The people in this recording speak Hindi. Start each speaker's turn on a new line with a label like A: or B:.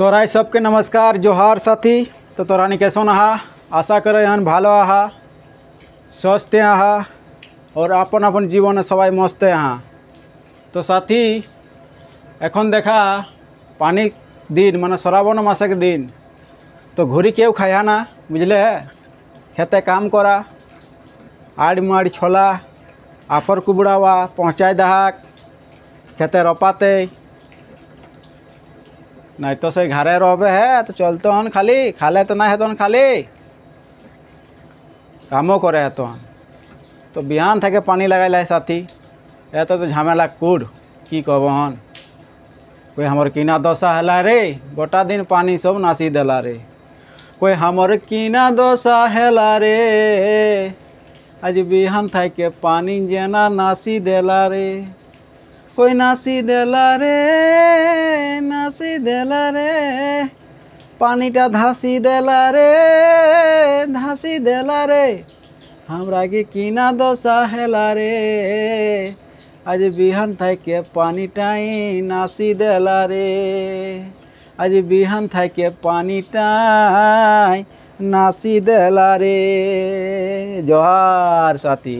A: तोराई सबके नमस्कार जोहार साथी। तो तोरानी कैसन आहा, आशा करे हन भालो आहा, स्वस्थ आहा और अपन अपन जीवन सबाई मस्त आहा। तो साथी एखन देखा पानी दिन माने श्रावण मासक दिन, तो घुरी केउ खाया ना बुझले, खेते काम करा आड़ माड़ छोला आफर कुबड़ावा पहुँचाई दहाक खेते रपाते नहीं तो से घरे रहे है तो चलते हन खाली खाले तो ना है तो खाली कामों करे है तो बिहान थे पानी लगाइल साथी या तो झमेला कूड़ की कहब हन कोई हमर कीना दशा है रे गोटा दिन पानी सब नासी देला रे कोई हमर कीना दशा है रे आज बिहान थे पानी जेना नासी देला रे कोई नासी देला रे पानीटा धासी देला रे हमरा के कीना दशा हेला रे आज बिहान थे पानीटाई नासी देला रे आज बिहान थे पानीटाई नासी देला रे। जोहार साथी।